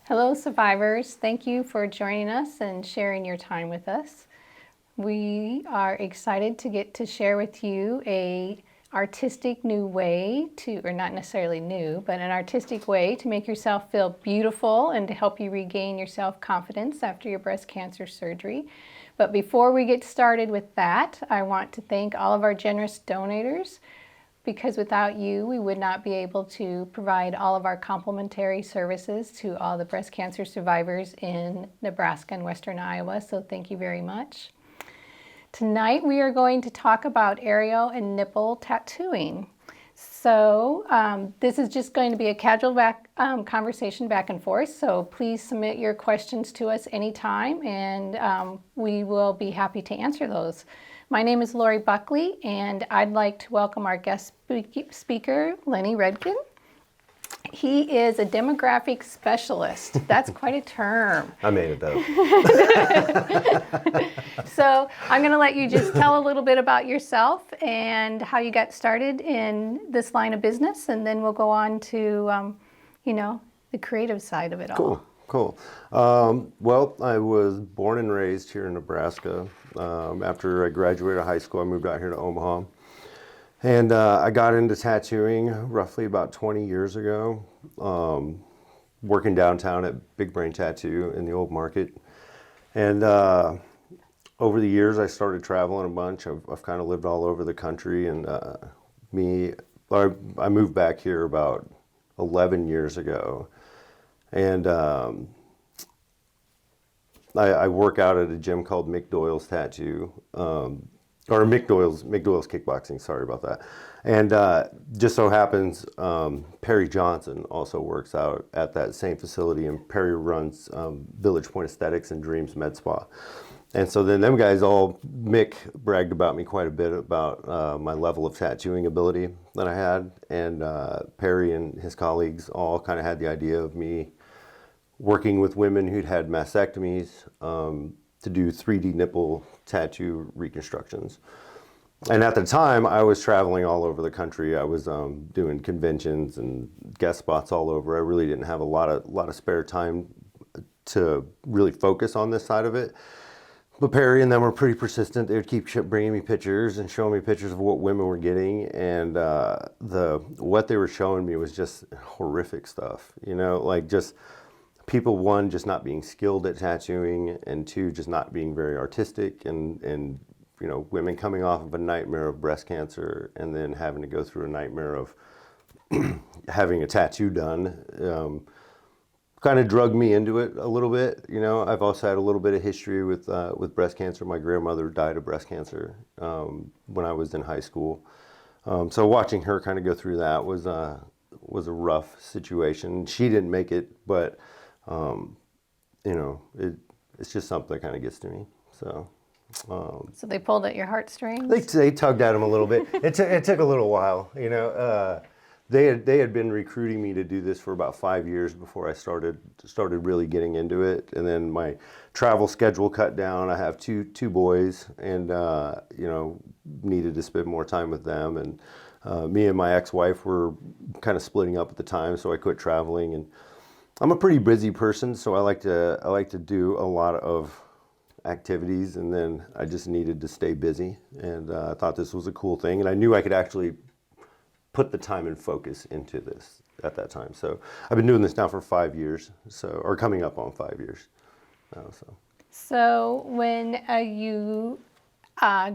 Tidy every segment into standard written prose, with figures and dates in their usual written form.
Hello, survivors. Thank you for joining us and sharing your time with us. We are excited to get to share with you a artistic new way to, or not necessarily new, but an artistic way to make yourself feel beautiful and to help you regain your self-confidence after your breast cancer surgery. But before we get started with that, I want to thank all of our generous donors, because without you, we would not be able to provide all of our complimentary services to all the breast cancer survivors in Nebraska and Western Iowa. So thank you very much. Tonight, we are going to talk about areola and nipple tattooing. So this is just going to be a casual conversation back and forth. So please submit your questions to us anytime, and we will be happy to answer those. My name is Lori Buckley, and I'd like to welcome our guest speaker, Lenny Renken. He is a demographic specialist. That's quite a term. I made it though. So I'm going to let you just tell a little bit about yourself and how you got started in this line of business, and then we'll go on to, the creative side of it all. Cool. Well, I was born and raised here in Nebraska. After I graduated high school, I moved out here to Omaha. And I got into tattooing roughly about 20 years ago, working downtown at Big Brain Tattoo in the old market. And over the years, I started traveling a bunch. I've kind of lived all over the country. And I moved back here about 11 years ago. And I work out at a gym called Mick Doyle's Tattoo, or Mick Doyle's Kickboxing, sorry about that. And just so happens, Perry Johnson also works out at that same facility, and Perry runs Village Point Aesthetics and Dreams Med Spa. And so then them guys Mick bragged about me quite a bit about my level of tattooing ability that I had. And Perry and his colleagues all kind of had the idea of me working with women who'd had mastectomies to do 3D nipple tattoo reconstructions. And at the time, I was traveling all over the country. I was doing conventions and guest spots all over. I really didn't have a lot of spare time to really focus on this side of it. But Perry and them were pretty persistent. They would keep bringing me pictures and showing me pictures of what women were getting, and what they were showing me was just horrific stuff. Like just people, one, just not being skilled at tattooing, and two, just not being very artistic, and women coming off of a nightmare of breast cancer and then having to go through a nightmare of having a tattoo done. Kind of drugged me into it a little bit. I've also had a little bit of history with breast cancer. My grandmother died of breast cancer when I was in high school. So watching her kind of go through that was a rough situation. She didn't make it, but it's just something that kind of gets to me. So they pulled at your heartstrings? They tugged at them a little bit. It took a little while. They had been recruiting me to do this for about 5 years before I started really getting into it. And then my travel schedule cut down. I have two boys, and needed to spend more time with them. And me and my ex-wife were kind of splitting up at the time, so I quit traveling. And I'm a pretty busy person, so I like to do a lot of activities, and then I just needed to stay busy. And I thought this was a cool thing, and I knew I could actually put the time and focus into this at that time. So I've been doing this now for 5 years, or coming up on 5 years now. So when you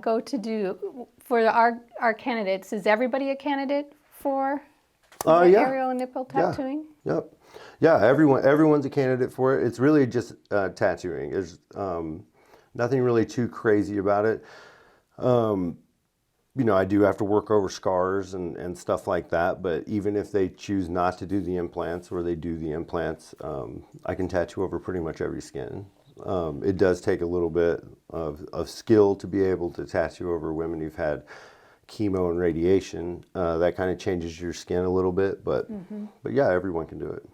go to do, for our candidates, is everybody a candidate for areola and nipple tattooing? Yep. Yeah, everyone's a candidate for it. It's really just tattooing. There's nothing really too crazy about it. I do have to work over scars and stuff like that, but even if they choose not to do the implants or they do the implants, I can tattoo over pretty much every skin. It does take a little bit of skill to be able to tattoo over women who've had chemo and radiation. That kind of changes your skin a little bit, but yeah, everyone can do it.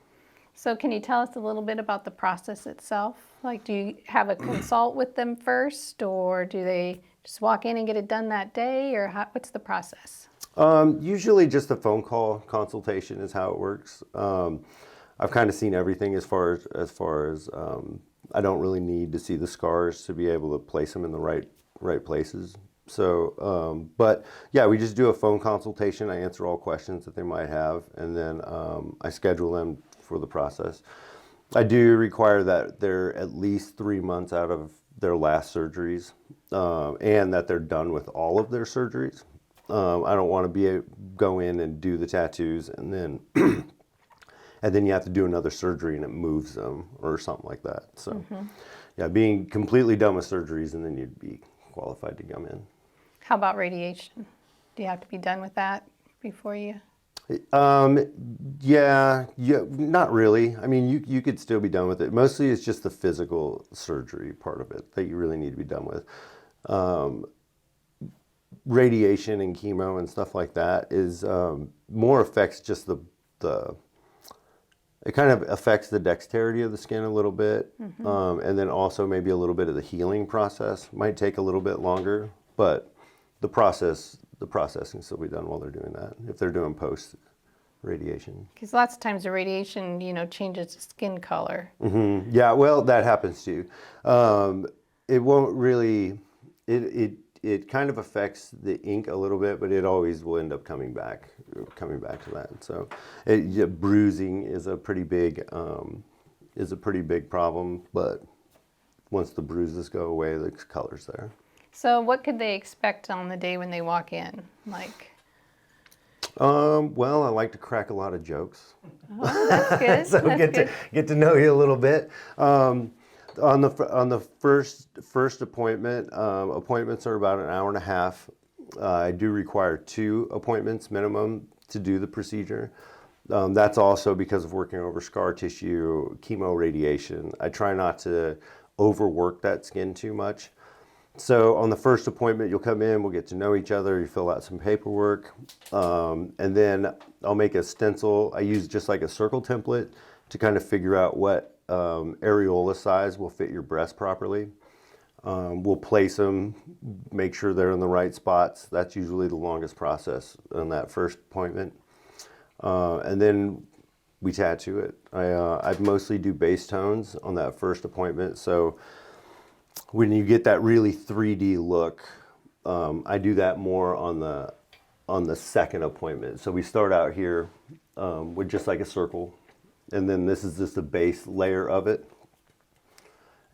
So can you tell us a little bit about the process itself? Like, do you have a consult with them first, or do they just walk in and get it done that day, or what's the process? Usually just a phone call consultation is how it works. I've kind of seen everything as far as I don't really need to see the scars to be able to place them in the right places. So, but yeah, we just do a phone consultation. I answer all questions that they might have, and then I schedule them for the process. I do require that they're at least 3 months out of their last surgeries, and that they're done with all of their surgeries. I don't want to go in and do the tattoos and then and then you have to do another surgery and it moves them or something like that. So yeah, being completely done with surgeries and then you'd be qualified to come in. How about radiation? Do you have to be done with that before you? Yeah, not really. I mean, you could still be done with it. Mostly it's just the physical surgery part of it that you really need to be done with. Radiation and chemo and stuff like that is more affects just it kind of affects the dexterity of the skin a little bit, and then also maybe a little bit of the healing process might take a little bit longer, but the process can still be done while they're doing that if they're doing post radiation. Because lots of times the radiation, changes the skin color. Yeah, well, that happens too. It won't really. It kind of affects the ink a little bit, but it always will end up coming back to that. So, bruising is a pretty big problem. But once the bruises go away, the color's there. So, what could they expect on the day when they walk in? Like, well, I like to crack a lot of jokes. oh, that's good. So That's get to know you a little bit. On the first appointment, appointments are about an hour and a half. I do require 2 appointments minimum to do the procedure. That's also because of working over scar tissue, chemo, radiation. I try not to overwork that skin too much. So on the first appointment, you'll come in, we'll get to know each other, you fill out some paperwork, and then I'll make a stencil. I use just like a circle template to kind of figure out what areola size will fit your breast properly. We'll place them, make sure they're in the right spots. That's usually the longest process on that first appointment. And then we tattoo it. I mostly do base tones on that first appointment. So when you get that really 3D look, I do that more on the second appointment. So we start out here with just like a circle. And then this is just the base layer of it.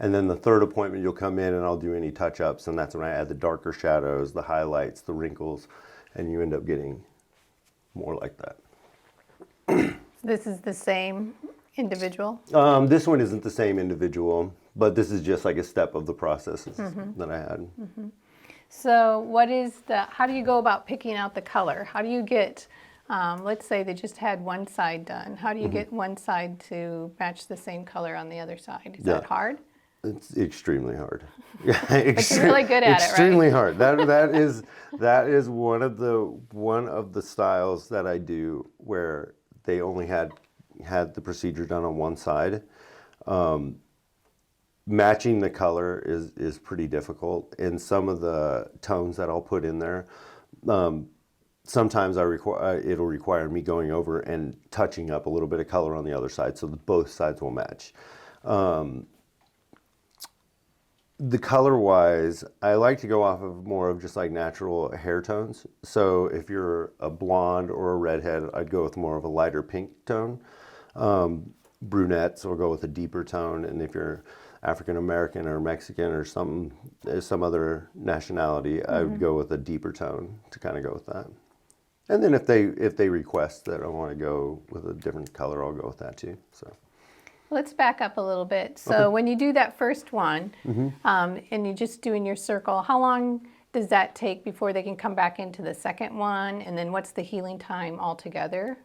And then the third appointment, you'll come in and I'll do any touch-ups. And that's when I add the darker shadows, the highlights, the wrinkles, and you end up getting more like that. This is the same individual? This one isn't the same individual, but this is just like a step of the processes that I had. So how do you go about picking out the color? How do you get... let's say they just had one side done. How do you get one side to match the same color on the other side? Is that hard? It's extremely hard. But you're really good at it, right? Extremely hard. That is one of the styles that I do where they only had the procedure done on one side. Matching the color is pretty difficult, and some of the tones that I'll put in there. Sometimes it'll require me going over and touching up a little bit of color on the other side so that both sides will match. The color-wise, I like to go off of more of just like natural hair tones. So if you're a blonde or a redhead, I'd go with more of a lighter pink tone. Brunettes will go with a deeper tone, and if you're African American or Mexican or some other nationality, I would go with a deeper tone to kind of go with that. And then if they request that I want to go with a different color, I'll go with that too. So let's back up a little bit. So when you do that first one, and you're just doing your circle, how long does that take before they can come back into the second one? And then what's the healing time altogether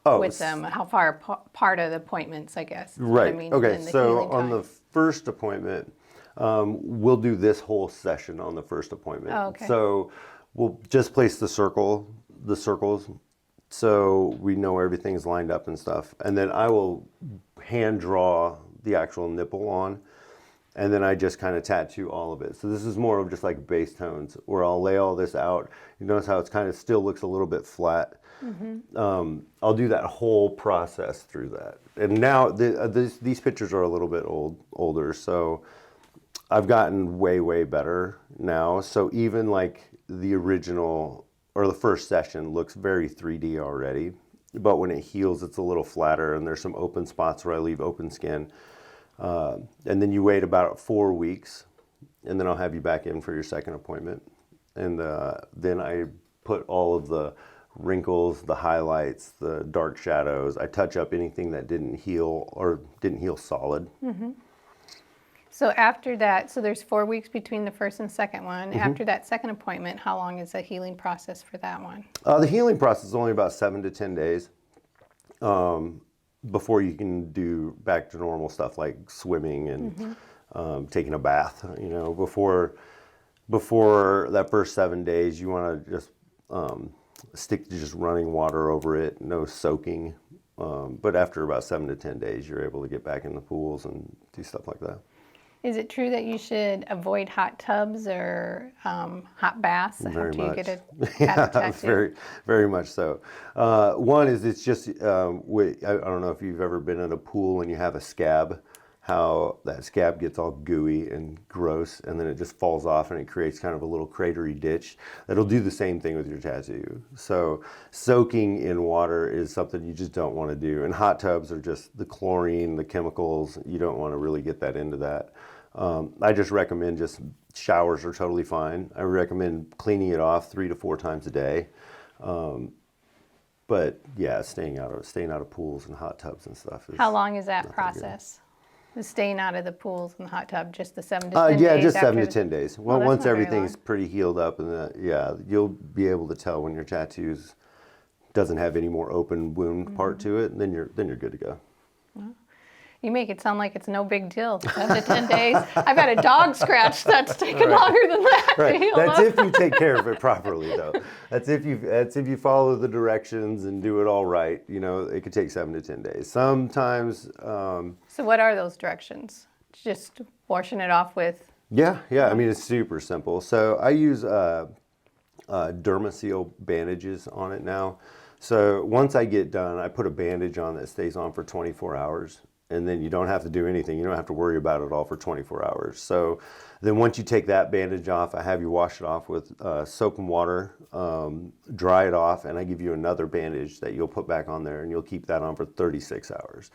with them? How far apart are the appointments, I guess? Right. I mean, okay. So on the first appointment, we'll do this whole session on the first appointment. Oh, okay. So we'll just place the circles, so we know everything's lined up and stuff. And then I will hand draw the actual nipple on, and then I just kind of tattoo all of it. So this is more of just like base tones, where I'll lay all this out. You notice how it's kind of still looks a little bit flat. I'll do that whole process through that. And now these pictures are a little bit older, so I've gotten way better now. So even like the original or the first session looks very 3D already, but when it heals, it's a little flatter, and there's some open spots where I leave open skin. And then you wait about 4 weeks, and then I'll have you back in for your second appointment. And then I put all of the wrinkles, the highlights, the dark shadows. I touch up anything that didn't heal or didn't heal solid. So after that, so there's 4 weeks between the first and second one. After that second appointment, how long is the healing process for that one? The healing process is only about 7 to 10 days before you can do back to normal stuff like swimming and taking a bath. You know, before that first 7 days, you want to just stick to just running water over it, no soaking. But after about 7 to 10 days, you're able to get back in the pools and do stuff like that. Is it true that you should avoid hot tubs or hot baths after you get a tattoo? Very much so. One is it's just, I don't know if you've ever been in a pool and you have a scab, how that scab gets all gooey and gross, and then it just falls off and it creates kind of a little cratery ditch. That'll do the same thing with your tattoo. So soaking in water is something you just don't want to do. And hot tubs are just the chlorine, the chemicals. You don't want to really get that into that. I just recommend just showers are totally fine. I recommend cleaning it off 3 to 4 times a day. But yeah, staying out of pools and hot tubs and stuff. How long is that process? Staying out of the pools and the hot tub, just the 7 to 10 days? Yeah, just 7 to 10 days. Well, once not very everything's long. pretty healed up, and you'll be able to tell when your tattoos doesn't have any more open wound part to it, and then you're good to go. You make it sound like it's no big deal. 7 to 10 days. I've had a dog scratch that's taken longer than that to heal That's up. if you take care of it properly, though. That's if you follow the directions and do it all right. You know, it could take 7 to 10 days. Sometimes. So what are those directions? Just washing it off with? Yeah. I mean, it's super simple. So I use Dermaseal bandages on it now. So once I get done, I put a bandage on that stays on for 24 hours. And then you don't have to do anything. You don't have to worry about it all for 24 hours. So then once you take that bandage off, I have you wash it off with soap and water, dry it off, and I give you another bandage that you'll put back on there, and you'll keep that on for 36 hours.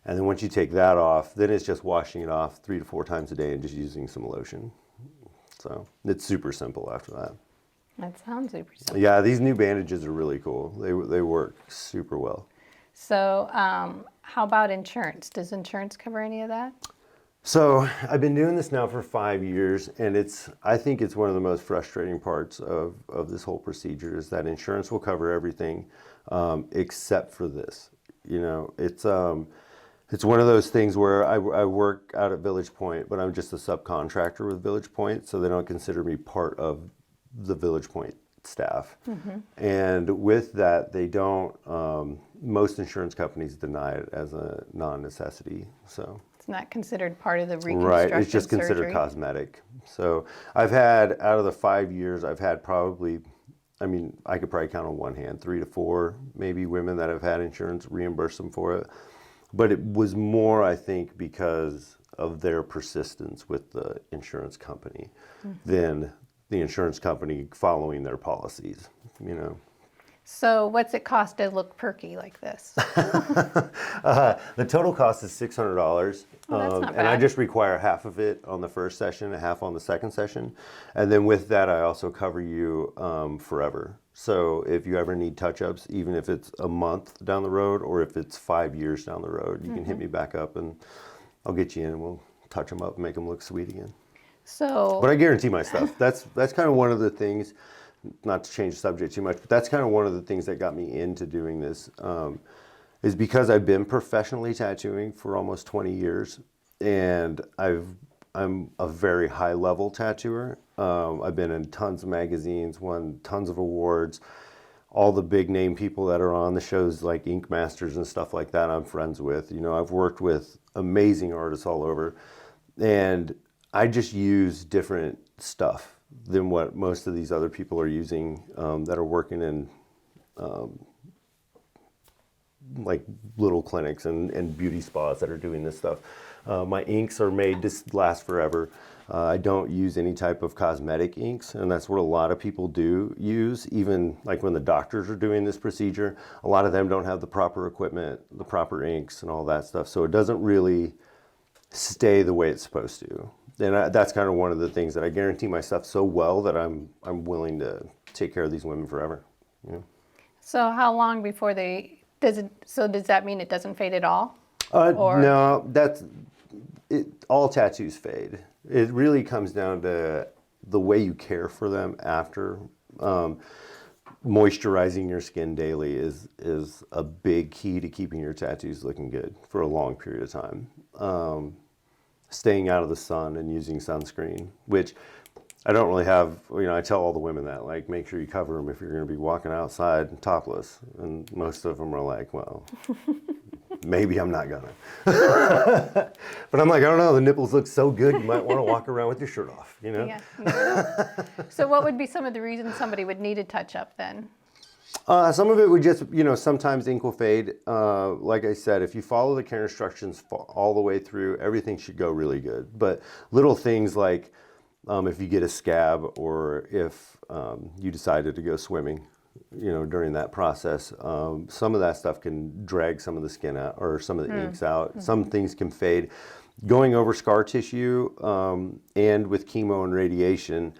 And then once you take that off, then it's just washing it off 3 to 4 times a day and just using some lotion. So it's super simple after that. That sounds super simple. Yeah, these new bandages are really cool. They work super well. So how about insurance? Does insurance cover any of that? So I've been doing this now for 5 years, and I think it's one of the most frustrating parts of this whole procedure is that insurance will cover everything except for this. You know, it's one of those things where I work out at Village Point, but I'm just a subcontractor with Village Point, so they don't consider me part of the Village Point staff. And with that, they don't, most insurance companies deny it as a non-necessity. So It's not considered part of the reconstruction right, it's just considered surgery. cosmetic. So I've had, out of the 5 years, I've had probably, I mean, I could probably count on one hand, 3 to 4 maybe women that have had insurance reimburse them for it. But it was more, I think, because of their persistence with the insurance company than the insurance company following their policies, you know. So what's it cost to look perky like this? The total cost is $600, Oh, that's not and I bad. just require half of it on the first session and half on the second session. And then with that, I also cover you forever. So if you ever need touch-ups, even if it's a month down the road or if it's 5 years down the road, you can hit me back up and I'll get you in and we'll touch them up and make them look sweet again. So But I guarantee my stuff. That's kind of one of the things, not to change the subject too much, but that's kind of one of the things that got me into doing this, is because I've been professionally tattooing for almost 20 years, and I'm a very high level tattooer. I've been in tons of magazines, won tons of awards. All the big name people that are on the shows like Ink Masters and stuff like that, I'm friends with. You know, I've worked with amazing artists all over, and I just use different stuff than what most of these other people are using that are working in like little clinics and beauty spas that are doing this stuff. My inks are made to last forever. I don't use any type of cosmetic inks, and that's what a lot of people do use, even like when the doctors are doing this procedure. A lot of them don't have the proper equipment, the proper inks, and all that stuff, so it doesn't really stay the way it's supposed to. And that's kind of one of the things that I guarantee my stuff so well that I'm willing to take care of these women forever. Yeah. So how long before does that mean it doesn't fade at all? Or? No, all tattoos fade. It really comes down to the way you care for them after. Moisturizing your skin daily is a big key to keeping your tattoos looking good for a long period of time. Staying out of the sun and using sunscreen, which I don't really have, I tell all the women that, like, make sure you cover them if you're going to be walking outside topless. And most of them are like, well, maybe I'm not gonna. But I'm like, I don't know, the nipples look so good, you might want to walk around with your shirt off, Yeah. So what would be some of the reasons somebody would need a touch-up then? Some of it would just, sometimes ink will fade. Like I said, if you follow the care instructions all the way through, everything should go really good. But little things like if you get a scab or if you decided to go swimming, during that process, some of that stuff can drag some of the skin out or some of the inks out. Mm-hmm. Some things can fade. Going over scar tissue and with chemo and radiation,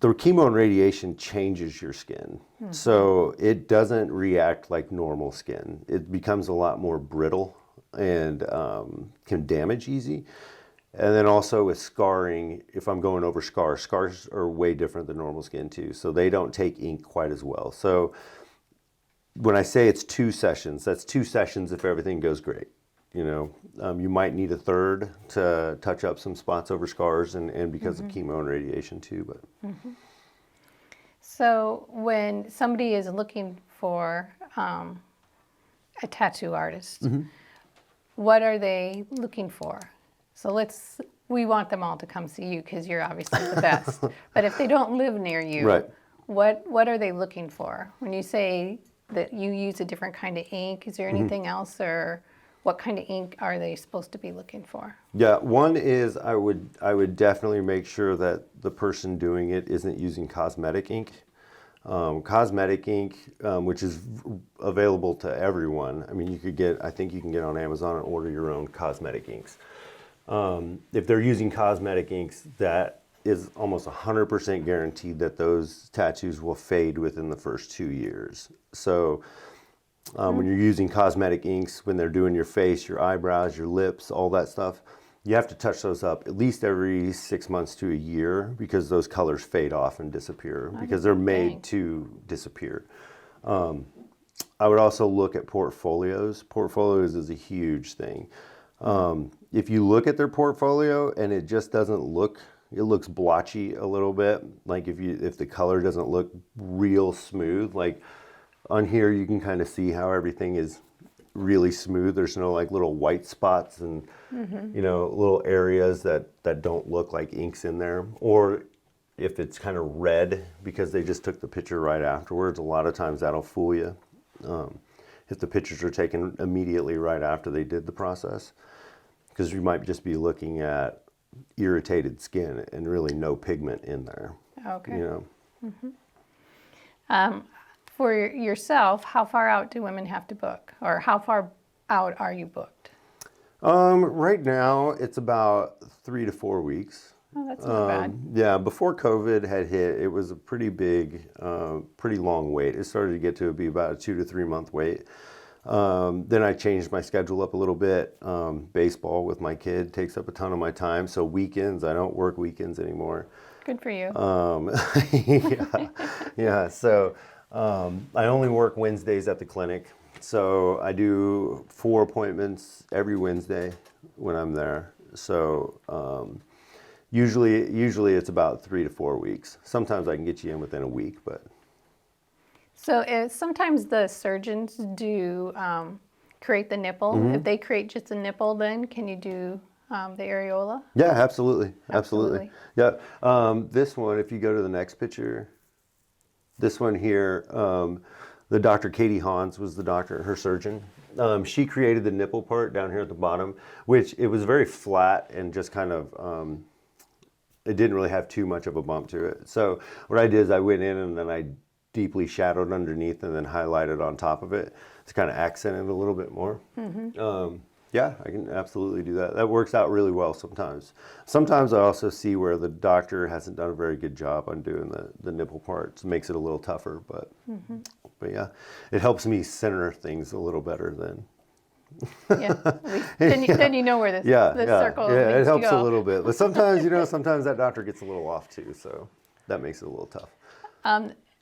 the chemo and radiation changes your skin. Mm-hmm. So it doesn't react like normal skin. It becomes a lot more brittle and can damage easy. And then also with scarring, if I'm going over scars are way different than normal skin too. So they don't take ink quite as well. So when I say it's 2 sessions, that's 2 sessions if everything goes great. You might need a third to touch up some spots over scars and because of chemo and radiation too. But So when somebody is looking for a tattoo artist, what are they looking for? So we want them all to come see you because you're obviously the best. But if they don't live near you, right. What are they looking for? When you say that you use a different kind of ink, is there anything else, or what kind of ink are they supposed to be looking for? Yeah, one is I would definitely make sure that the person doing it isn't using cosmetic ink. Cosmetic ink, which is available to everyone. I mean, I think you can get on Amazon and order your own cosmetic inks. If they're using cosmetic inks, that is almost 100% guaranteed that those tattoos will fade within the first 2 years. So when you're using cosmetic inks, when they're doing your face, your eyebrows, your lips, all that stuff, you have to touch those up at least every 6 months to a year because those colors fade off and disappear because they're made to disappear. I would also look at portfolios. Portfolios is a huge thing. If you look at their portfolio and it just doesn't look, it looks blotchy a little bit, like if the color doesn't look real smooth, like on here you can kind of see how everything is really smooth. There's no like little white spots and little areas that don't look like inks in there. Or if it's kind of red because they just took the picture right afterwards, a lot of times that'll fool you. If the pictures are taken immediately right after they did the process, because you might just be looking at irritated skin and really no pigment in there. Okay. For yourself, how far out do women have to book, or how far out are you booked? Right now, it's about 3 to 4 weeks. Oh, that's not bad. Yeah, before COVID had hit, it was a pretty big, pretty long wait. It started to get to be about a 2 to 3 month wait. Then I changed my schedule up a little bit. Baseball with my kid takes up a ton of my time. So weekends, I don't work weekends anymore. Good for you. Yeah. So I only work Wednesdays at the clinic. So I do 4 appointments every Wednesday when I'm there. So usually it's about 3 to 4 weeks. Sometimes I can get you in within a week, but. So sometimes the surgeons do create the nipple. If they create just a nipple, then can you do the areola? Yeah, absolutely. Yeah. This one, if you go to the next picture, this one here, the doctor, Katie Hans was the doctor, her surgeon. She created the nipple part down here at the bottom, which it was very flat and just kind of, it didn't really have too much of a bump to it. So what I did is I went in and then I deeply shadowed underneath and then highlighted on top of it to kind of accent it a little bit more. Yeah, I can absolutely do that. That works out really well sometimes. Sometimes I also see where the doctor hasn't done a very good job on doing the nipple parts. It makes it a little tougher, but yeah, it helps me center things a little better than. Yeah, at least then you know where the circle needs it helps to go. a little bit. But sometimes, sometimes that doctor gets a little off too, so that makes it a little tough.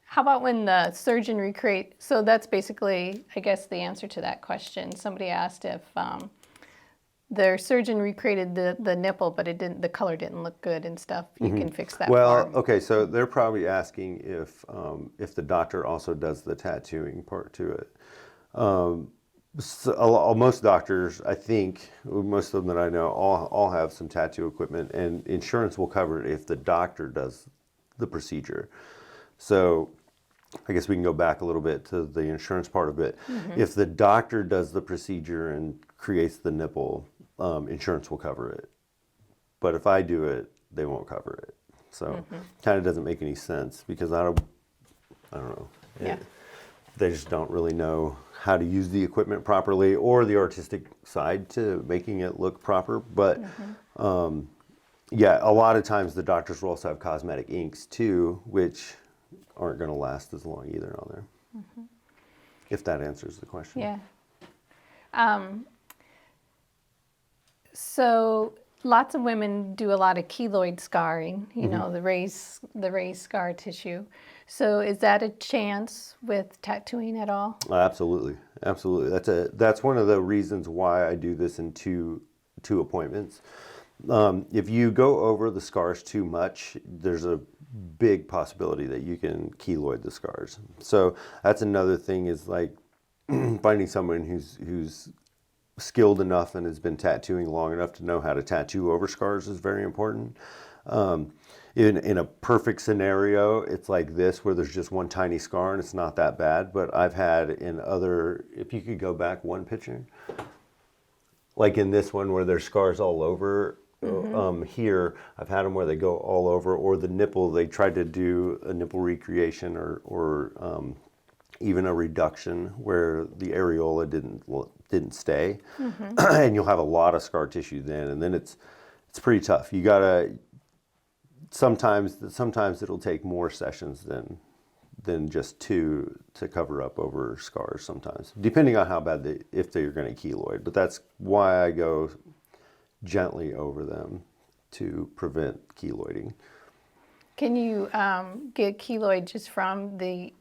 How about when the surgeon so that's basically, I guess, the answer to that question. Somebody asked if their surgeon recreated the nipple, but the color didn't look good and stuff. You can fix that. Well, okay, so they're probably asking if the doctor also does the tattooing part to it. Most doctors, I think, most of them that I know, all have some tattoo equipment, and insurance will cover it if the doctor does the procedure. So I guess we can go back a little bit to the insurance part of it. If the doctor does the procedure and creates the nipple, insurance will cover it. But if I do it, they won't cover it. So kind of doesn't make any sense because I don't know. Yeah. They just don't really know how to use the equipment properly or the artistic side to making it look proper. But yeah, a lot of times the doctors will also have cosmetic inks too, which aren't going to last as long either on there. If that answers the question. Yeah. So lots of women do a lot of keloid scarring, the raised scar tissue. So is that a chance with tattooing at all? Absolutely. That's one of the reasons why I do this in two appointments. If you go over the scars too much, there's a big possibility that you can keloid the scars. So that's another thing is like finding someone who's skilled enough and has been tattooing long enough to know how to tattoo over scars is very important. In a perfect scenario, it's like this where there's just one tiny scar and it's not that bad. But I've had if you could go back one picture, like in this one where there's scars all over. Here, I've had them where they go all over, or the nipple, they tried to do a nipple recreation or even a reduction where the areola didn't stay. And you'll have a lot of scar tissue then, and then it's pretty tough. You gotta, sometimes it'll take more sessions than just two to cover up over scars sometimes, depending on how bad if they're gonna keloid. But that's why I go gently over them to prevent keloiding. Can you get keloid just from the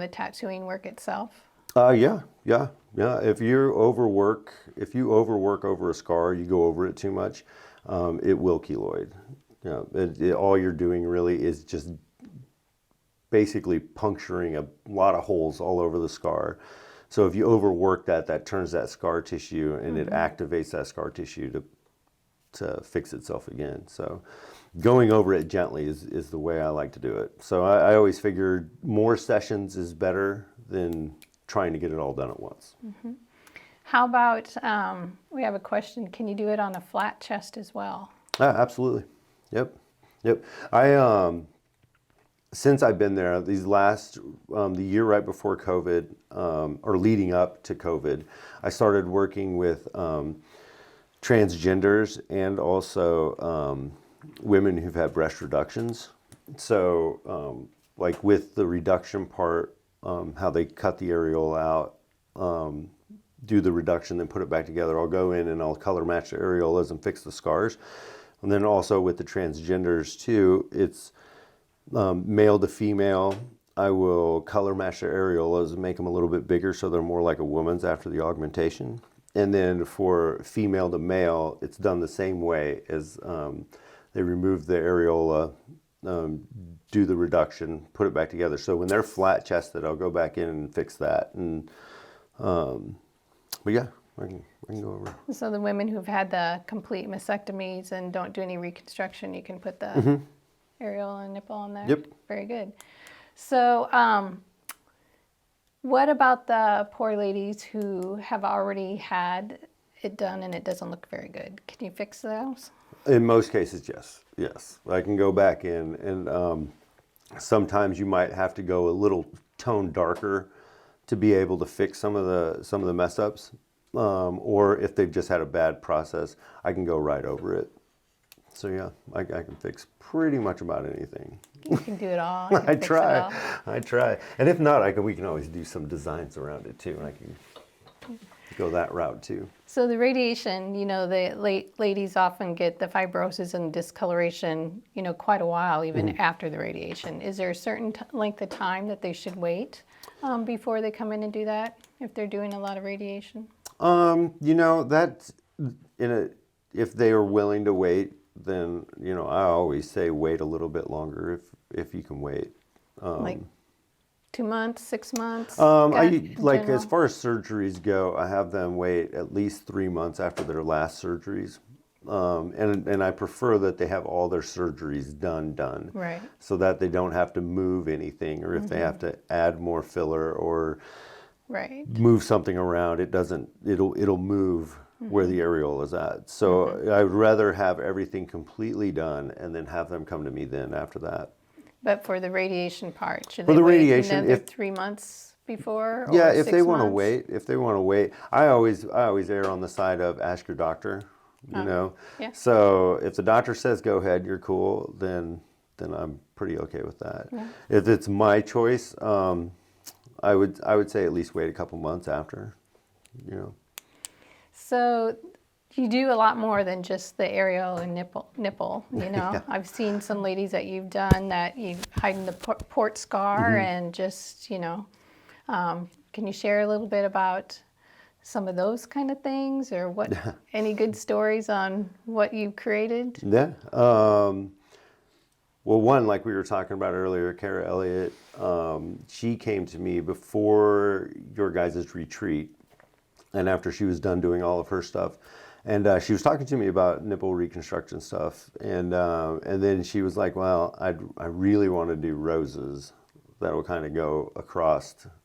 tattooing work itself? Yeah. If you overwork over a scar, you go over it too much, it will keloid. All you're doing really is just basically puncturing a lot of holes all over the scar. So if you overwork that turns that scar tissue and it activates that scar tissue to fix itself again. So going over it gently is the way I like to do it. So I always figured more sessions is better than trying to get it all done at once. How about, we have a question, can you do it on a flat chest as well? Absolutely. Yep. I since I've been there, the year right before COVID, or leading up to COVID, I started working with transgenders and also women who've had breast reductions. So like with the reduction part, how they cut the areola out, do the reduction, then put it back together. I'll go in and I'll color match the areolas and fix the scars. And then also with the transgenders too, it's male to female. I will color match their areolas and make them a little bit bigger so they're more like a woman's after the augmentation. And then for female to male, it's done the same way as they remove the areola, do the reduction, put it back together. So when they're flat chested, I'll go back in and fix that. And but yeah, I can go over. So the women who've had the complete mastectomies and don't do any reconstruction, you can put the areola and nipple on there? Yep. Very good. So What about the poor ladies who have already had it done and it doesn't look very good? Can you fix those? In most cases, yes. Yes. I can go back in and sometimes you might have to go a little tone darker to be able to fix some of the mess ups. Or if they've just had a bad process, I can go right over it. So yeah, I can fix pretty much about anything. You can do it all. You can I fix it try. all. I try. And if not, we can always do some designs around it too. And I can go that route too. So the radiation, the ladies often get the fibrosis and discoloration, quite a while even after the radiation. Is there a certain length of time that they should wait before they come in and do that if they're doing a lot of radiation? That's if they are willing to wait, then I always say wait a little bit longer if you can wait. Like 2 months, 6 months? As far as surgeries go, I have them wait at least 3 months after their last surgeries. And I prefer that they have all their surgeries done. Right. So that they don't have to move anything, or if they have to add more filler or move something around, it'll move where the areola is at. So I would rather have everything completely done and then have them come to me then after that. But for the radiation part, should For they the wait radiation, another 3 months before? Yeah, or if 6 they want to months? wait, I always err on the side of ask your doctor. Yeah. So if the doctor says go ahead, you're cool, then I'm pretty okay with that. Yeah. If it's my choice, I would say at least wait a couple months after. So you do a lot more than just the areola and nipple. Yeah. I've seen some ladies that you've done that you hide in the port scar and just, can you share a little bit about some of those kind of things, or what? Any good stories on what you created? Yeah. Well, one, like we were talking about earlier, Kara Elliott, she came to me before your guys' retreat, and after she was done doing all of her stuff, and she was talking to me about nipple reconstruction stuff, and then she was like, "Well, I really want to do roses that will kind of go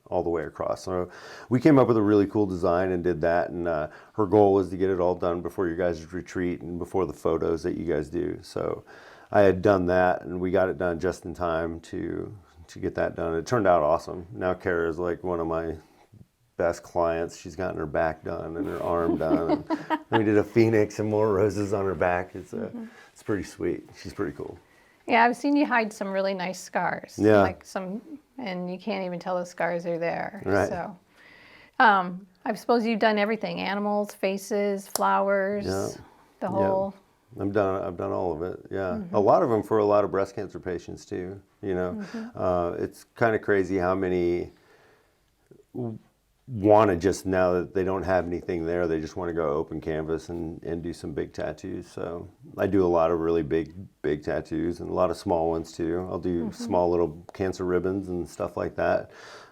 all the way across." So we came up with a really cool design and did that, and her goal was to get it all done before your guys' retreat and before the photos that you guys do. So I had done that, and we got it done just in time to get that done. It turned out awesome. Now Kara is like one of my best clients. She's gotten her back done and her arm done. And we did a phoenix and more roses on her back. It's pretty sweet. She's pretty cool. Yeah, I've seen you hide some really nice scars. Yeah. And you can't even tell the scars are there. Right. So, I suppose you've done everything: animals, faces, flowers, the whole. I've done all of it. Yeah, a lot of them for a lot of breast cancer patients too. It's kind of crazy how many want to just, now that they don't have anything there, they just want to go open canvas and do some big tattoos. So I do a lot of really big tattoos and a lot of small ones too. I'll do small little cancer ribbons and stuff like that.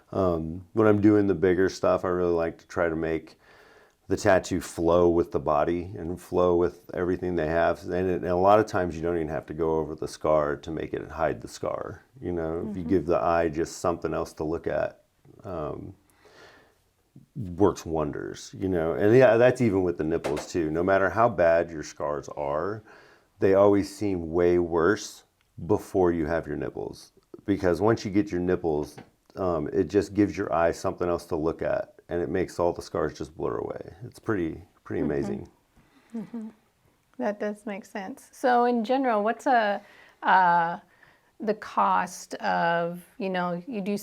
When I'm doing the bigger stuff, I really like to try to make the tattoo flow with the body and flow with everything they have. And a lot of times you don't even have to go over the scar to make it hide the scar. If you give the eye just something else to look at, works wonders, and yeah, that's even with the nipples too. No matter how bad your scars are, they always seem way worse before you have your nipples, because once you get your nipples, it just gives your eye something else to look at, and it makes all the scars just blur away. It's pretty amazing. That does make sense. So in general, what's the cost of, you do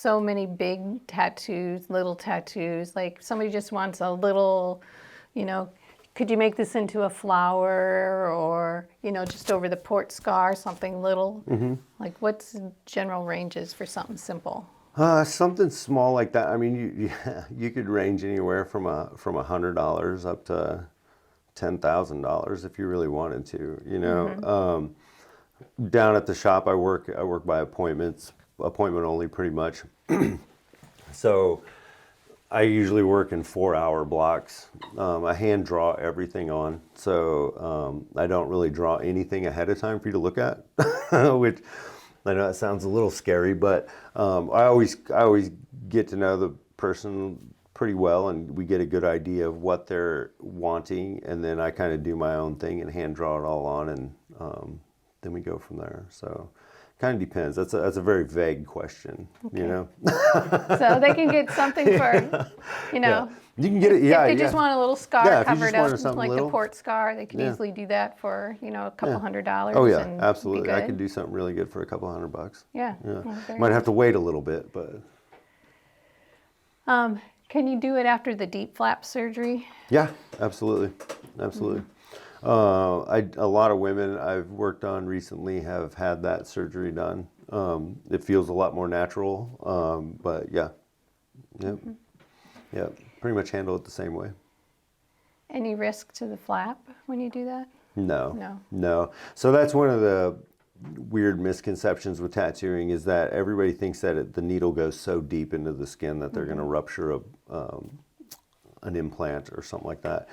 so many big tattoos, little tattoos, like somebody just wants a little, could you make this into a flower, or, just over the port scar, something little? Like, what's the general ranges for something simple? Something small like that. I mean, you could range anywhere from $100 up to $10,000 if you really wanted to. Down at the shop, I work by appointment only, pretty much. So I usually work in 4-hour blocks. I hand draw everything on, so I don't really draw anything ahead of time for you to look at, which I know that sounds a little scary, but I always get to know the person pretty well, and we get a good idea of what they're wanting, and then I kind of do my own thing and hand draw it all on, and then we go from there. So kind of depends. That's a very vague question, you know. So they can get something for, you know. Yeah. You can get it. Yeah, if they just want a little scar Yeah, if you covered just wanted up, something like little. the port scar, they can easily do that for, you know, a couple $100. Oh yeah, and absolutely. be I good. could do something really good for a couple $100. Yeah. Yeah. Well, very Might have to wait a little bit, but Can you do it after the deep flap surgery? yeah, absolutely, absolutely. A lot of women I've worked on recently have had that surgery done. It feels a lot more natural, but yeah, yep, yep. Pretty much handle it the same way. Any risk to the flap when you do that? No. No. So that's one of the weird misconceptions with tattooing, is that everybody thinks that the needle goes so deep into the skin that they're going to rupture an implant or something like that.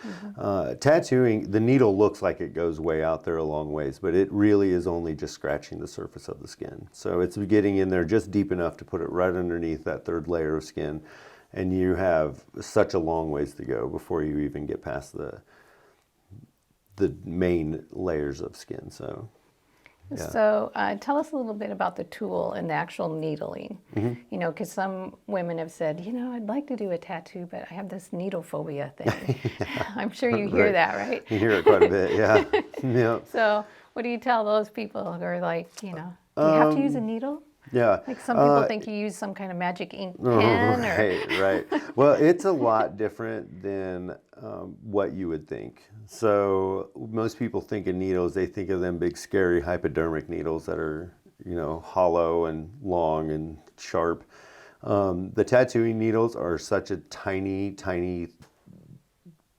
Tattooing, the needle looks like it goes way out there a long ways, but it really is only just scratching the surface of the skin. So it's getting in there just deep enough to put it right underneath that third layer of skin, and you have such a long ways to go before you even get past the main layers of skin. So yeah. So tell us a little bit about the tool and the actual needling. You know, because some women have said, you know, I'd like to do a tattoo, but I have this needle phobia thing. I'm sure you hear Right. that, right? You hear it quite a bit, yeah. Yeah. So what do you tell those people who are like, you know, do you have to use a needle? Yeah. Like some people think you use some kind of magic ink pen. Right. Well, it's a lot different than what you would think. So most people think of needles, they think of them big, scary hypodermic needles that are, you know, hollow and long and sharp. The tattooing needles are such a tiny, tiny,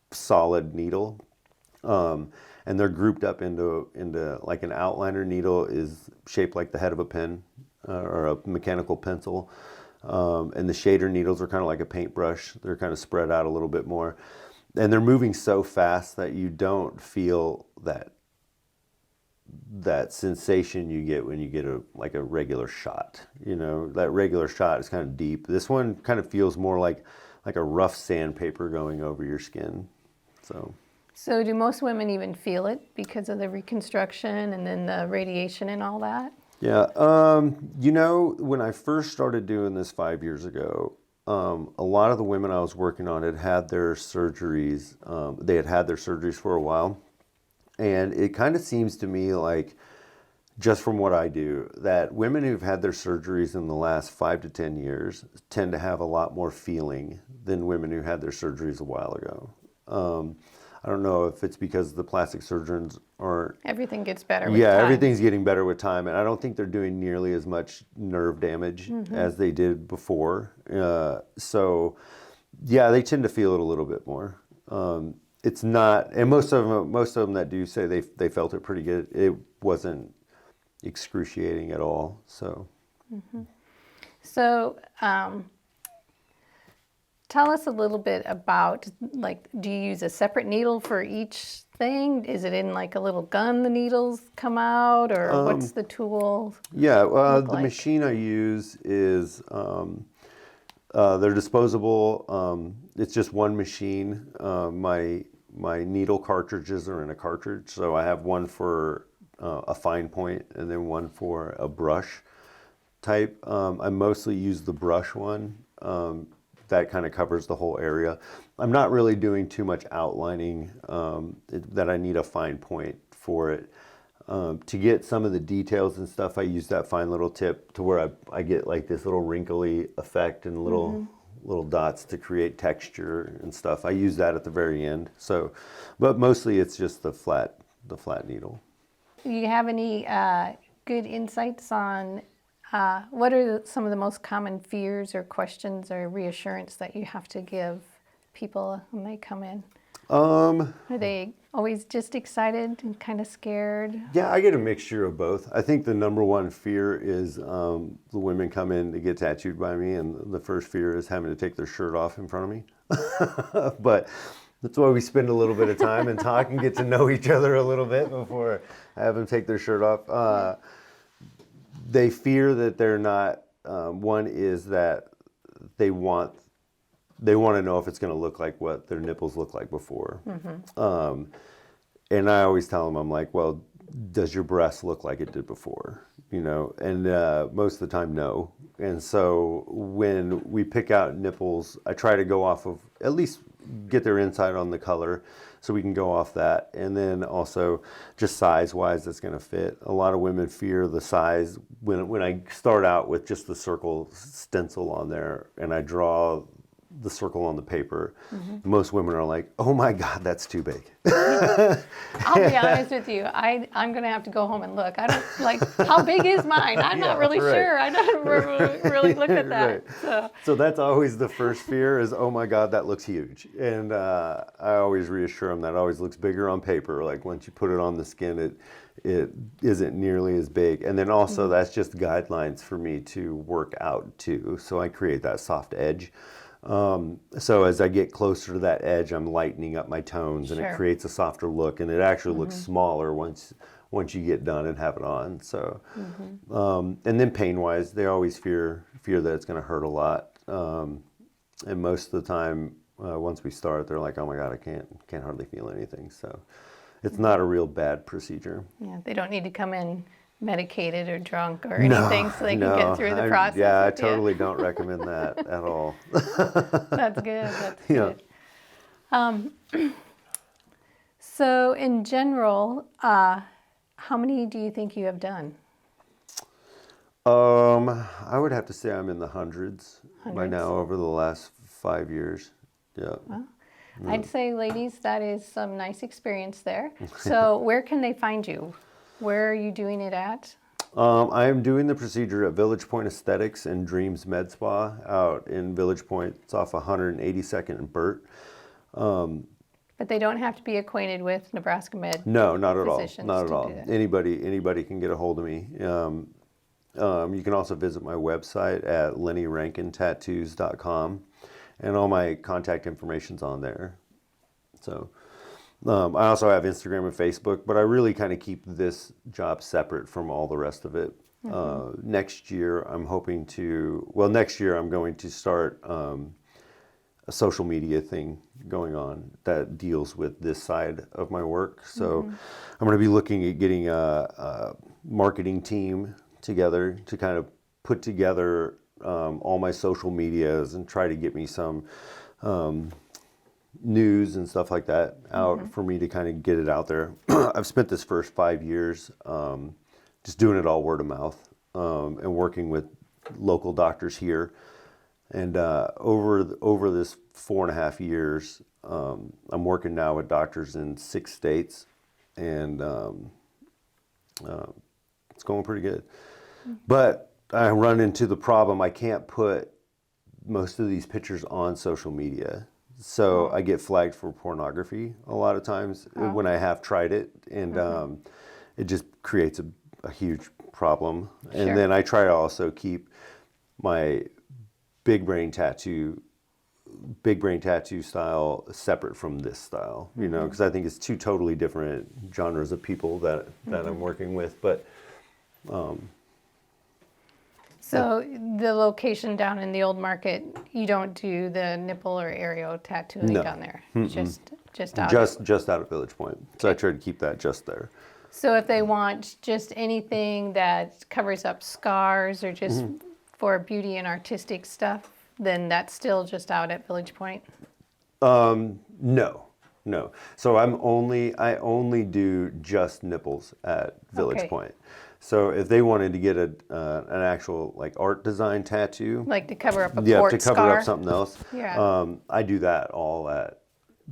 solid needle. And they're grouped up into like an outliner needle is shaped like the head of a pen or a mechanical pencil. And the shader needles are kind of like a paintbrush. They're kind of spread out a little bit more. And they're moving so fast that you don't feel that sensation you get when you get a regular shot. You know, that regular shot is kind of deep. This one kind of feels more like a rough sandpaper going over your skin. So do most women even feel it because of the reconstruction and then the radiation and all that? yeah, you know, when I first started doing this 5 years ago, a lot of the women I was working on had their surgeries. They had their surgeries for a while, and it kind of seems to me like, just from what I do, that women who've had their surgeries in the last 5 to 10 years tend to have a lot more feeling than women who had their surgeries a while ago. I don't know if it's because the plastic surgeons aren't... Everything gets better with Yeah, time. everything's getting better with time, and I don't think they're doing nearly as much nerve damage as they did before. So, yeah, they tend to feel it a little bit more. It's not, and most of them that do say they felt it pretty good. It wasn't excruciating at all. So, So, tell us a little bit about, like, do you use a separate needle for each thing? Is it in like a little gun the needles come out, or what's the tool? yeah, look the like? machine I use is they're disposable. It's just one machine. My needle cartridges are in a cartridge, so I have one for a fine point and then one for a brush type. I mostly use the brush one. That kind of covers the whole area. I'm not really doing too much outlining that I need a fine point for it. To get some of the details and stuff, I use that fine little tip to where I get like this little wrinkly effect and little dots to create texture and stuff. I use that at the very end. So, but mostly it's just the flat needle. Do you have any good insights on what are some of the most common fears or questions or reassurance that you have to give people when they come in? Are they always just excited and kind of scared? Yeah, I get a mixture of both. I think the number one fear is the women come in to get tattooed by me, and the first fear is having to take their shirt off in front of me. But that's why we spend a little bit of time and talk and get to know each other a little bit before I have them take their shirt off. they fear that they're not. One is that they want to know if it's going to look like what their nipples look like before. And I always tell them, I'm like, well, does your breast look like it did before? And most of the time, no. And so when we pick out nipples, I try to go off of, at least get their insight on the color so we can go off that. And then also just size-wise, that's going to fit. A lot of women fear the size. When I start out with just the circle stencil on there and I draw the circle on the paper, most women are like, oh my God, that's too big. I'll be honest with you. I'm going to have to go home and look. I don't like, how big is mine? I'm not really sure. I don't really look at that. So that's always the first fear is, oh my God, that looks huge. And I always reassure them that always looks bigger on paper. Like once you put it on the skin, it isn't nearly as big. And then also that's just guidelines for me to work out too. So I create that soft edge. So as I get closer to that edge, I'm lightening up my tones, and it creates a softer look, and it actually looks smaller once you get done and have it on. So, and then pain-wise, they always fear that it's going to hurt a lot. And most of the time, once we start, they're like, "Oh my God, I can't hardly feel anything." So, it's not a real bad procedure. Yeah, they don't need to come in medicated or drunk or anything so they can get through the process. Yeah, I totally don't recommend that at all. That's good. That's good. So in general, how many do you think you have done? I would have to say I'm in the hundreds by now over the last 5 years. Yeah. Well, I'd say, ladies, that is some nice experience there. So where can they find you? Where are you doing it at? I am doing the procedure at Village Point Aesthetics and Dreams Med Spa out in Village Point. It's off 182nd and Burt. But they don't have to be acquainted with Nebraska Med. No, not at all. Physicians Not at to all. do that. Anybody can get a hold of me. You can also visit my website at lennyrenkentattoos.com, and all my contact information's on there. So. I also have Instagram and Facebook, but I really kind of keep this job separate from all the rest of it. Next year, I'm going to start a social media thing going on that deals with this side of my work. So I'm going to be looking at getting a marketing team together to kind of put together all my social medias and try to get me some news and stuff like that out for me to kind of get it out there. I've spent this first 5 years just doing it all word of mouth and working with local doctors here. And over this 4.5 years, I'm working now with doctors in 6 states, and it's going pretty good. But I run into the problem, I can't put most of these pictures on social media. So I get flagged for pornography a lot of times when I have tried it, and it just creates a huge problem. And then I try to also keep my big brain tattoo style separate from this style, because I think it's two totally different genres of people that I'm working with. But so the location down in the old market, you don't do the nipple or areola tattooing down there, just out. Just out of Village Point. So I try to keep that just there. So if they want just anything that covers up scars or just for beauty and artistic stuff, then that's still just out at Village Point? No. So I only do just nipples at Village Point. So if they wanted to get an actual like art design tattoo, like to cover up a to scar. cover up something else, Yeah. I do that all at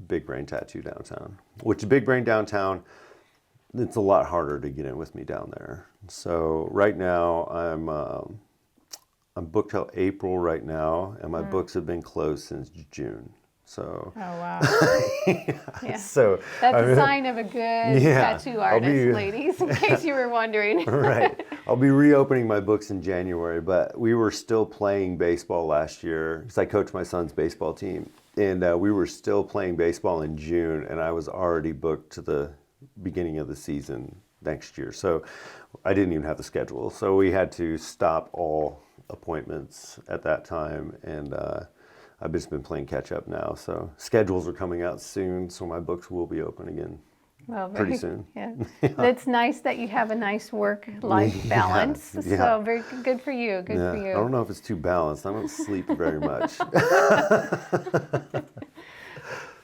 Big Brain Tattoo downtown. Which Big Brain downtown, it's a lot harder to get in with me down there. So right now I'm booked till April right now, and my books have been closed since June. So. Oh wow. Yeah. So that's a sign of a good tattoo artist, ladies, in case you were wondering. Right. I'll be reopening my books in January, but we were still playing baseball last year because I coach my son's baseball team, and we were still playing baseball in June, and I was already booked to the beginning of the season next year. So I didn't even have the schedule. So we had to stop all appointments at that time. And I've just been playing catch up now. So schedules are coming out soon. So my books will be open again. Well, pretty soon. Yeah. It's nice that you have a nice work-life balance. Yeah. So very good for you. Good for you. I don't know if it's too balanced. I don't sleep very much.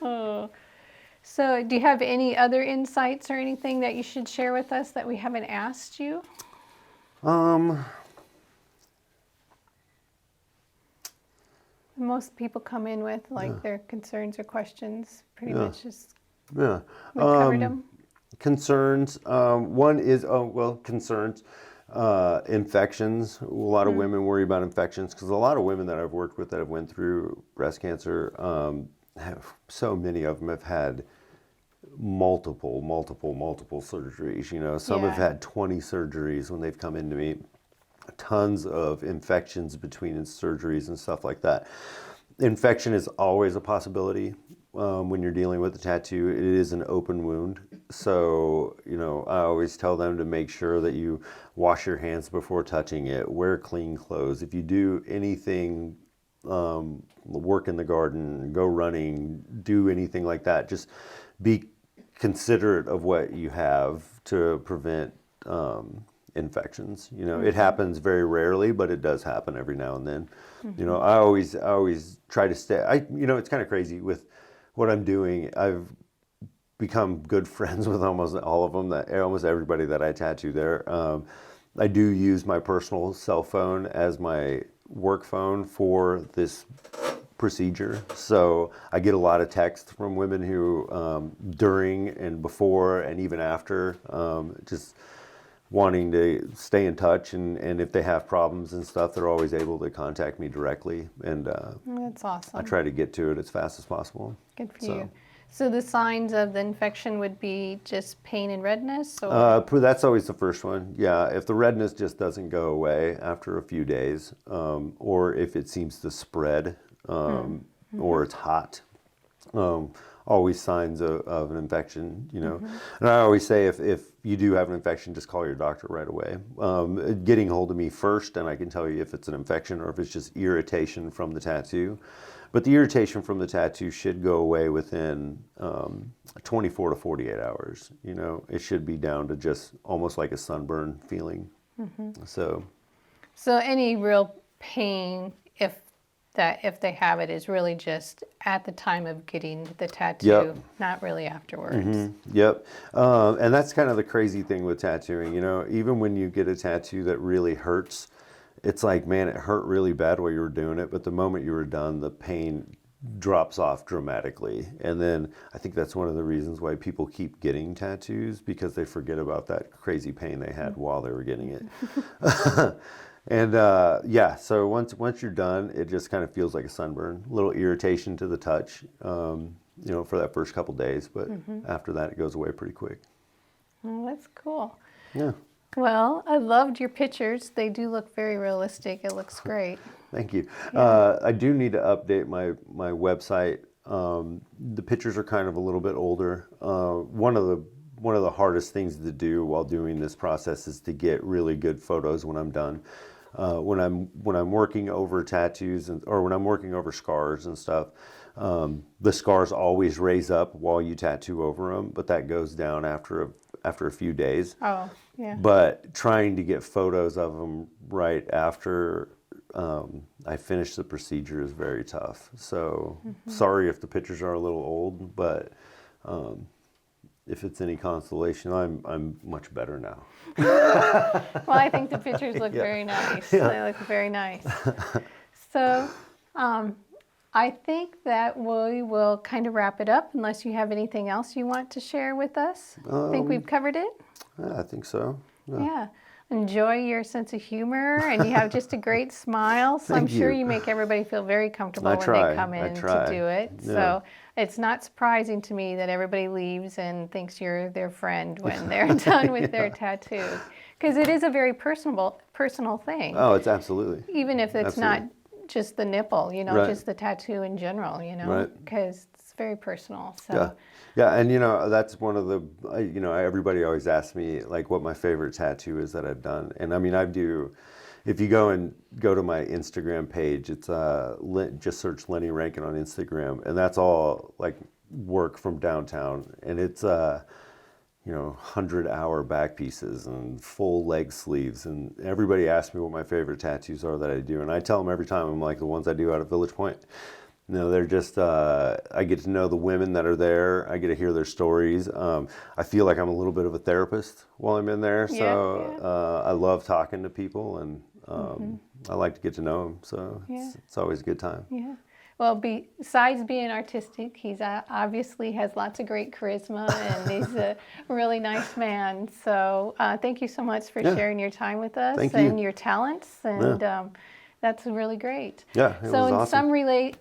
Oh. So do you have any other insights or anything that you should share with us that we haven't asked you? Most people come in with like their concerns or questions. Pretty much just Yeah. we covered them. Concerns. One is, concerns. Infections. A lot of women worry about infections because a lot of women that I've worked with that have went through breast cancer, so many of them have had multiple surgeries. You know, some have had 20 surgeries when they've come into me. Tons of infections between surgeries and stuff like that. Infection is always a possibility when you're dealing with a tattoo. It is an open wound. So, you know, I always tell them to make sure that you wash your hands before touching it, wear clean clothes. If you do anything, work in the garden, go running, do anything like that, just be considerate of what you have to prevent infections. You know, it happens very rarely, but it does happen every now and then. You know, I always try to stay. You know, it's kind of crazy with what I'm doing. I've become good friends with almost all of them. Almost everybody that I tattoo there. I do use my personal cell phone as my work phone for this procedure. So I get a lot of texts from women who, during and before and even after, just wanting to stay in touch, and if they have problems and stuff, they're always able to contact me directly, and That's awesome. I try to get to it as fast as possible. Good for you. So the signs of the infection would be just pain and redness? Or? That's always the first one. Yeah, if the redness just doesn't go away after a few days, or if it seems to spread, or it's hot, always signs of an infection, you know. And I always say if you do have an infection, just call your doctor right away. Getting hold of me first, and I can tell you if it's an infection or if it's just irritation from the tattoo. But the irritation from the tattoo should go away within 24 to 48 hours. You know, it should be down to just almost like a sunburn feeling. So any real pain, if they have it, is really just at the time of getting the tattoo, not really afterwards. Yep. And that's kind of the crazy thing with tattooing. You know, even when you get a tattoo that really hurts, it's like, man, it hurt really bad while you were doing it, but the moment you were done, the pain drops off dramatically. And then I think that's one of the reasons why people keep getting tattoos, because they forget about that crazy pain they had while they were getting it. And so once you're done, it just kind of feels like a sunburn, a little irritation to the touch, you know, for that first couple days, but after that it goes away pretty quick. Well, that's cool. Yeah. Well, I loved your pictures. They do look very realistic. It looks great. Thank you. I do need to update my website. The pictures are kind of a little bit older. One of the hardest things to do while doing this process is to get really good photos when I'm done. When I'm working over tattoos or when I'm working over scars and stuff, the scars always raise up while you tattoo over them, but that goes down after a few days. Oh, yeah. But trying to get photos of them right after I finish the procedure is very tough. So sorry if the pictures are a little old, but if it's any consolation, I'm much better now. Well, I think the pictures look very nice. Yeah. They look very nice. So I think that we will kind of wrap it up, unless you have anything else you want to share with us. I think we've covered it. Yeah, I think so. Yeah. Enjoy your sense of humor, and you have just a great smile. So I'm sure you make everybody feel very comfortable when they come in to do it. Yeah. So it's not surprising to me that everybody leaves and thinks you're their friend when they're done with their tattoo, because it is a very personal thing. Oh, it's absolutely. Even if it's not just the nipple, you know, Right. just the tattoo in general, you know, Right. because it's very personal. So. Yeah. Yeah, and that's one of the, everybody always asks me like what my favorite tattoo is that I've done. And I mean, if you go to my Instagram page, it's just search Lenny Renken on Instagram, and that's all like work from downtown, and it's 100-hour back pieces and full leg sleeves, and everybody asks me what my favorite tattoos are that I do, and I tell them every time, I'm like, the ones I do out at Village Point. They're just, I get to know the women that are there. I get to hear their stories. I feel like I'm a little bit of a therapist while I'm in there. So I love talking to people, and I like to get to know them. So it's always a good time. Yeah. Well, besides being artistic, he's obviously has lots of great charisma, and he's a really nice man. So thank you so much for sharing your time with us and your talents. And that's really great. Yeah, it was awesome.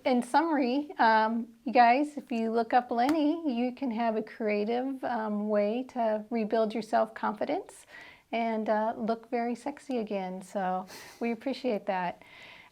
In summary, you guys, if you look up Lenny, you can have a creative way to rebuild your self-confidence and look very sexy again. So we appreciate that.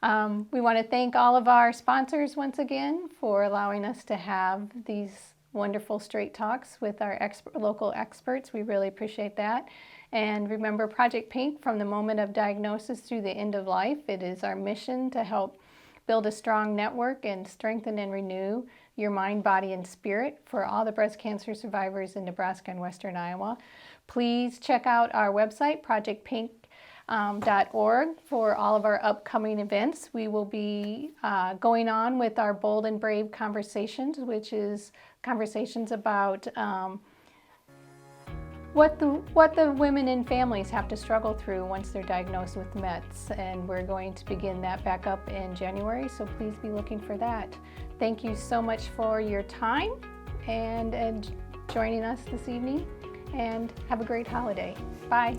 We want to thank all of our sponsors once again for allowing us to have these wonderful straight talks with our local experts. We really appreciate that. And remember, Project Pink, from the moment of diagnosis through the end of life, it is our mission to help build a strong network and strengthen and renew your mind, body, and spirit for all the breast cancer survivors in Nebraska and Western Iowa. Please check out our website, projectpink.org, for all of our upcoming events. We will be going on with our Bold and Brave Conversations, which is conversations about what the women and families have to struggle through once they're diagnosed with METS, and we're going to begin that back up in January, so please be looking for that. Thank you so much for your time and joining us this evening, and have a great holiday. Bye.